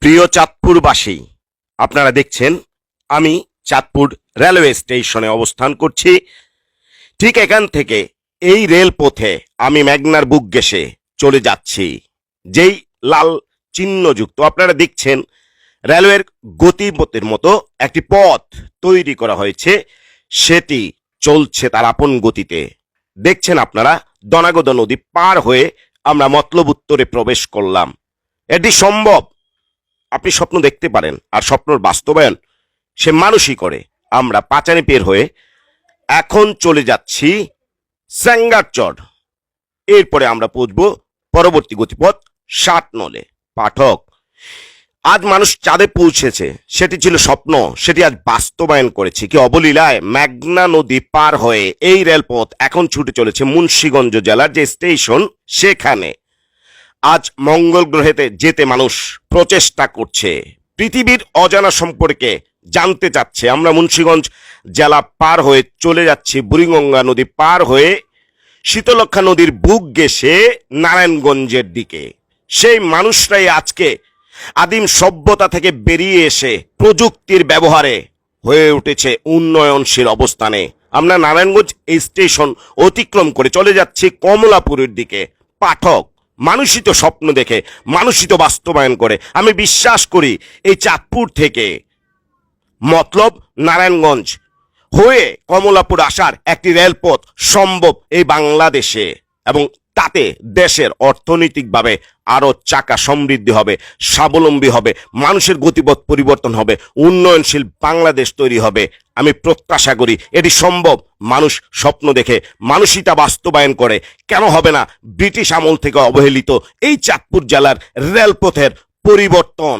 প্রিয় চাঁদপুরবাসী, আপনারা দেখছেন আমি চাঁদপুর রেলওয়ে স্টেশনে অবস্থান করছি। ঠিক এখান থেকে এই রেলপথে আমি মেঘনার বুক ঘেঁষে চলে যাচ্ছি। যেই লাল চিহ্নযুক্ত আপনারা দেখছেন রেলওয়ের গতিপথের মতো একটি পথ তৈরি করা হয়েছে, সেটি চলছে তার আপন গতিতে। দেখছেন আপনারা দনাগদ নদী পার হয়ে আমরা মতলব উত্তরে প্রবেশ করলাম। এটি সম্ভব, আপনি স্বপ্ন দেখতে পারেন, আর স্বপ্নর বাস্তবায়ন সে মানুষই করে। আমরা পাচানি পের হয়ে এখন চলে যাচ্ছি স্যাঙ্গারচর। এরপরে আমরা পৌঁছব পরবর্তী গতিপথ 7 নলে। পাঠক, আজ মানুষ চাঁদে পৌঁছেছে, সেটি ছিল স্বপ্ন, সেটি আজ বাস্তবায়ন করেছে। কি অবলীলায় মেঘনা নদী পার হয়ে এই রেলপথ এখন ছুটে চলেছে মুন্সিগঞ্জ জেলার যে স্টেশন সেখানে। আজ মঙ্গল গ্রহেতে যেতে মানুষ প্রচেষ্টা করছে, পৃথিবীর অজানা সম্পর্কে জানতে চাচ্ছে। আমরা মুন্সিগঞ্জ জেলা পার হয়ে চলে যাচ্ছি বুড়িগঙ্গা নদী পার হয়ে শীতলক্ষা নদীর বুক ঘেঁষে নারায়ণগঞ্জের দিকে। সেই মানুষরাই আজকে আদিম সভ্যতা থেকে বেরিয়ে এসে প্রযুক্তির ব্যবহারে হয়ে উঠেছে উন্নয়নশীল অবস্থানে। আমরা নারায়ণগঞ্জ এই স্টেশন অতিক্রম করে চলে যাচ্ছি কমলাপুরের দিকে। পাঠক, মানুষই তো স্বপ্ন দেখে, মানুষই তো বাস্তবায়ন করে। আমি বিশ্বাস করি এই চাঁদপুর থেকে মতলব নারায়ণগঞ্জ হয়ে কমলাপুর আসার একটি রেলপথ সম্ভব এই বাংলাদেশে, এবং তাতে দেশের অর্থনৈতিকভাবে আরো চাকা সমৃদ্ধি হবে, স্বাবলম্বী হবে, মানুষের গতিপথ পরিবর্তন হবে, উন্নয়নশীল বাংলাদেশ তৈরি হবে। আমি প্রত্যাশা করি এটি সম্ভব। মানুষ স্বপ্ন দেখে, মানুষই তা বাস্তবায়ন করে। কেন হবে না? ব্রিটিশ আমল থেকে অবহেলিত এই চাঁদপুর জেলার রেলপথের পরিবর্তন